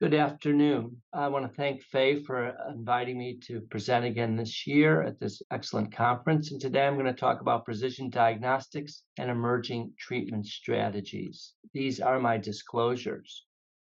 Good afternoon. I want to thank Faye for inviting me to present again this year at this excellent conference. And today I'm going to talk about precision diagnostics and emerging treatment strategies. These are my disclosures.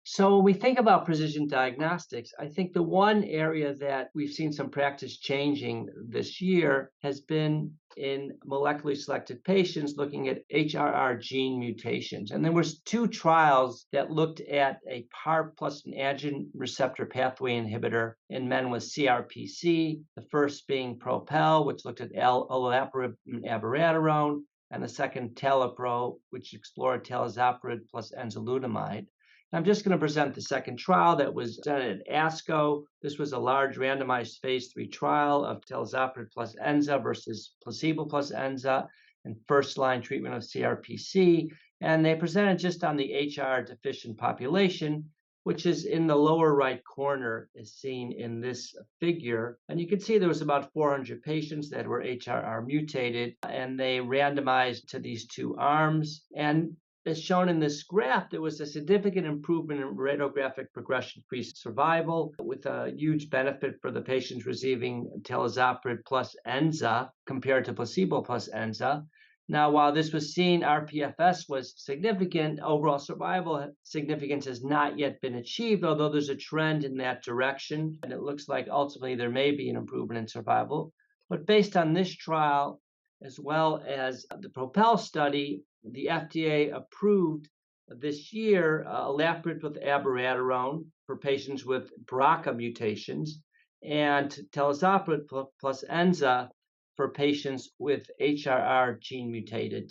So when we think about precision diagnostics, I think the one area that we've seen some practice changing this year has been in molecularly selected patients looking at HRR gene mutations. And there was two trials that looked at a PARP plus an androgen receptor pathway inhibitor in men with CRPC, the first being PROPEL, which looked at olaparib and abiraterone, and the second TALAPRO, which explored talazoparib plus enzalutamide. I'm just going to present the second trial that was done at ASCO. This was a large randomized phase 3 trial of talazoparib plus enza versus placebo plus enza in first-line treatment of CRPC. And they presented just on the HR deficient population, which is in the lower right corner, is seen in this figure. And you can see there was about 400 patients that were HRR mutated, and they randomized to these two arms. And as shown in this graph, there was a significant improvement in radiographic progression-free survival with a huge benefit for the patients receiving talazoparib plus enza compared to placebo plus enza. Now, while this was seen, rPFS was significant, overall survival significance has not yet been achieved, although there's a trend in that direction, and it looks like ultimately there may be an improvement in survival. But based on this trial, as well as the PROPEL study, the FDA approved this year olaparib with abiraterone for patients with BRCA mutations and talazoparib plus enza for patients with HRR gene mutated,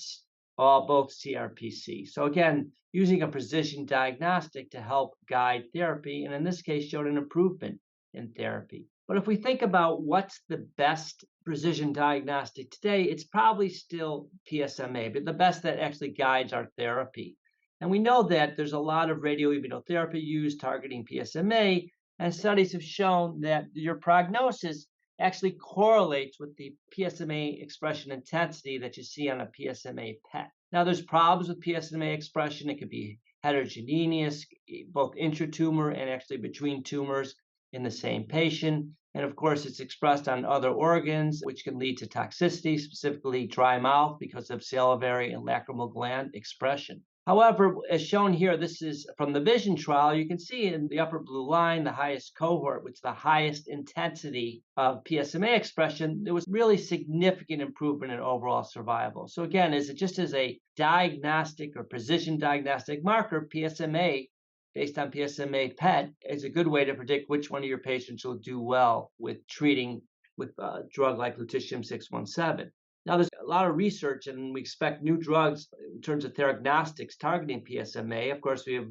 both CRPC. So again, using a precision diagnostic to help guide therapy, and in this case showed an improvement in therapy. But if we think about what's the best precision diagnostic today, it's probably still PSMA, but the best that actually guides our therapy. And we know that there's a lot of radioimmunotherapy used targeting PSMA, and studies have shown that your prognosis actually correlates with the PSMA expression intensity that you see on a PSMA PET. Now, there's problems with PSMA expression. It could be heterogeneous, both intratumor and actually between tumors in the same patient. And of course, it's expressed on other organs, which can lead to toxicity, specifically dry mouth because of salivary and lacrimal gland expression. However, as shown here, this is from the VISION trial. You can see in the upper blue line, the highest cohort, which is the highest intensity of PSMA expression, there was really significant improvement in overall survival. So again, just as a diagnostic or precision diagnostic marker, PSMA based on PSMA PET is a good way to predict which one of your patients will do well with treating with a drug like lutetium-617. Now, there's a lot of research, and we expect new drugs in terms of diagnostics targeting PSMA. Of course, we have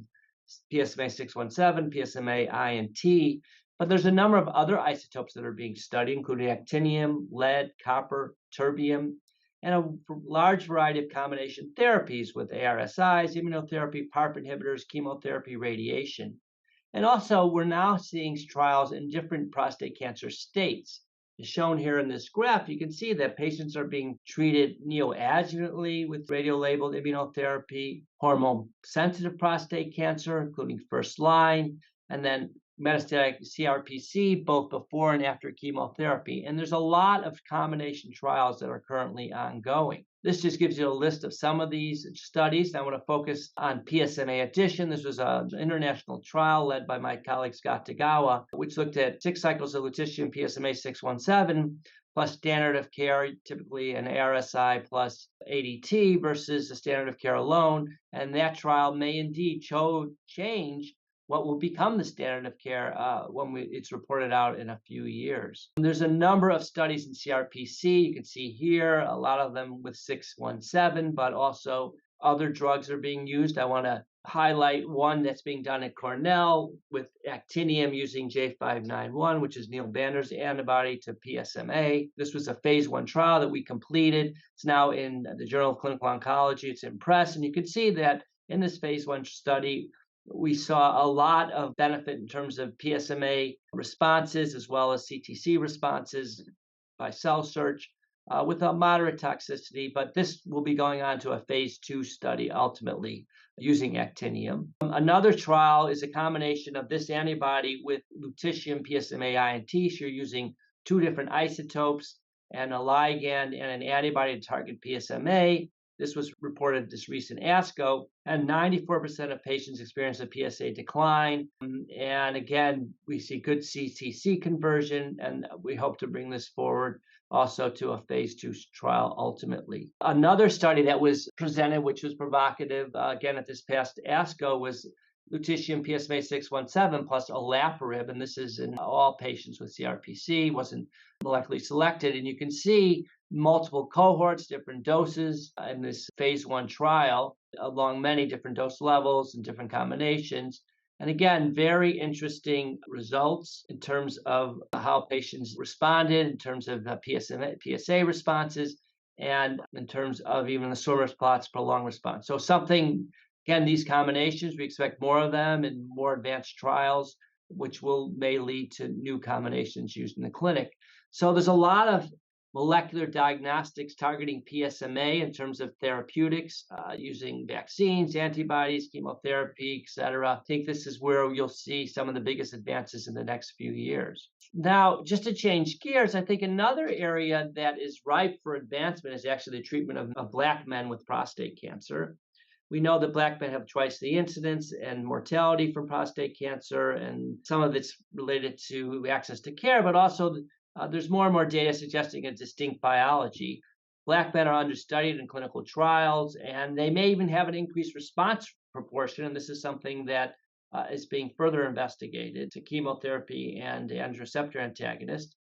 PSMA-617, PSMA-I and T, but there's a number of other isotopes that are being studied, including actinium, lead, copper, terbium, and a large variety of combination therapies with ARSIs, immunotherapy, PARP inhibitors, chemotherapy, radiation. And also, we're now seeing trials in different prostate cancer states. As shown here in this graph, you can see that patients are being treated neoadjuvantly with radiolabeled immunotherapy, hormone-sensitive prostate cancer, including first line, and then metastatic CRPC, both before and after chemotherapy. And there's a lot of combination trials that are currently ongoing. This just gives you a list of some of these studies. I want to focus on PSMA addition. This was an international trial led by my colleague Scott Tagawa, which looked at 6 cycles of lutetium PSMA-617 plus standard of care, typically an ARSI plus ADT versus the standard of care alone. And that trial may indeed change what will become the standard of care when it's reported out in a few years. There's a number of studies in CRPC. You can see here, a lot of them with 617, but also other drugs are being used. I want to highlight one that's being done at Cornell with actinium using J591, which is Neil Bander's antibody to PSMA. This was a phase 1 trial that we completed. It's now in the Journal of Clinical Oncology. It's in press, and you can see that in this phase 1 study, we saw a lot of benefit in terms of PSMA responses as well as CTC responses by cell search. with a moderate toxicity, but this will be going on to a phase 2 study ultimately using actinium. Another trial is a combination of this antibody with lutetium PSMA INT. So you're using two different isotopes and a ligand and an antibody to target PSMA. This was reported this recent ASCO, and 94% of patients experience a PSA decline. And again, we see good CTC conversion, and we hope to bring this forward also to a phase 2 trial ultimately. Another study that was presented, which was provocative, again at this past ASCO, was lutetium PSMA 617 plus olaparib, and this is in all patients with CRPC, wasn't molecularly selected. And you can see multiple cohorts, different doses in this phase 1 trial along many different dose levels and different combinations. And again, very interesting results in terms of how patients responded, in terms of PSA responses, and in terms of even the swimmer's plots for long response. So something, again, these combinations, we expect more of them in more advanced trials, which may lead to new combinations used in the clinic. So there's a lot of molecular diagnostics targeting PSMA in terms of therapeutics, using vaccines, antibodies, chemotherapy, et cetera. I think this is where you'll see some of the biggest advances in the next few years. Now, just to change gears, I think another area that is ripe for advancement is actually the treatment of Black men with prostate cancer. We know that Black men have twice the incidence and mortality from prostate cancer, and some of it's related to access to care, but also there's more and more data suggesting a distinct biology. Black men are understudied in clinical trials, and they may even have an increased response proportion, and this is something that is being further investigated to chemotherapy and androgen receptor antagonist.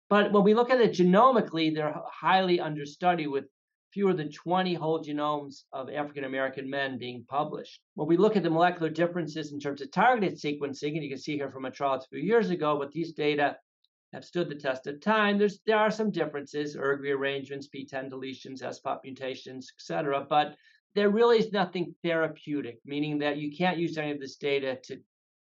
But when we look at it genomically, they're highly understudied with fewer than 20 whole genomes of African American men being published. When we look at the molecular differences in terms of targeted sequencing, and you can see here from a trial a few years ago, but these data have stood the test of time. There are some differences, ERG rearrangements, P10 deletions, SPOP mutations, et cetera, but there really is nothing therapeutic, meaning that you can't use any of this data to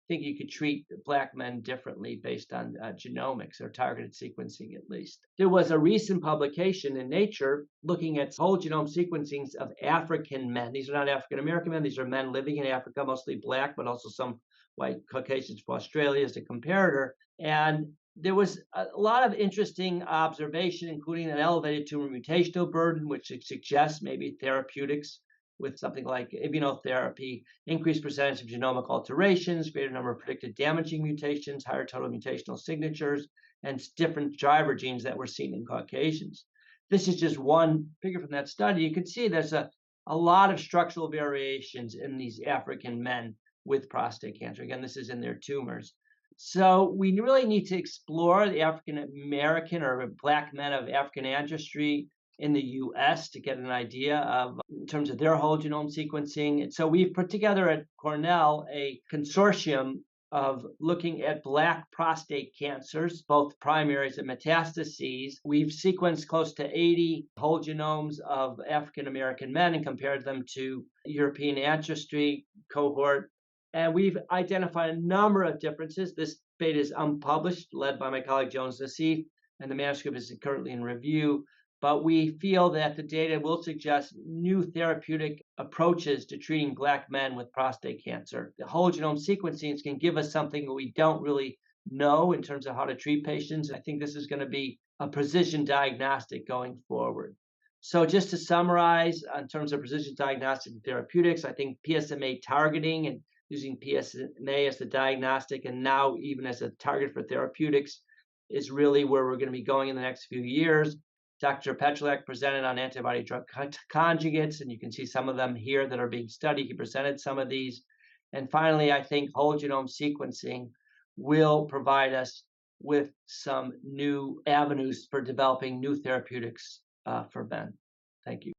think you could treat Black men differently based on genomics or targeted sequencing, at least. There was a recent publication in Nature looking at whole genome sequencings of African men. These are not African American men. These are men living in Africa, mostly Black, but also some white Caucasians from Australia as a comparator. And there was a lot of interesting observation, including an elevated tumor mutational burden, which suggests maybe therapeutics with something like immunotherapy, increased percentage of genomic alterations, greater number of predicted damaging mutations, higher total mutational signatures, and different driver genes that were seen in Caucasians. This is just one figure from that study. You can see there's a lot of structural variations in these African men with prostate cancer. Again, this is in their tumors. So we really need to explore the African American or Black men of African ancestry in the US to get an idea of, in terms of their whole genome sequencing. And so we've put together at Cornell a consortium of looking at Black prostate cancers, both primaries and metastases. We've sequenced close to 80 whole genomes of African American men and compared them to European ancestry cohort. And we've identified a number of differences. This data is unpublished, led by my colleague Jones Nassif, and the manuscript is currently in review. But we feel that the data will suggest new therapeutic approaches to treating Black men with prostate cancer. The whole genome sequencing can give us something that we don't really know in terms of how to treat patients. I think this is going to be a precision diagnostic going forward. So just to summarize, in terms of precision diagnostic and therapeutics, I think PSMA targeting and using PSMA as the diagnostic and now even as a target for therapeutics is really where we're going to be going in the next few years. Dr. Petrolak presented on antibody drug conjugates, and you can see some of them here that are being studied. He presented some of these. And finally, I think whole genome sequencing will provide us with some new avenues for developing new therapeutics for men. Thank you.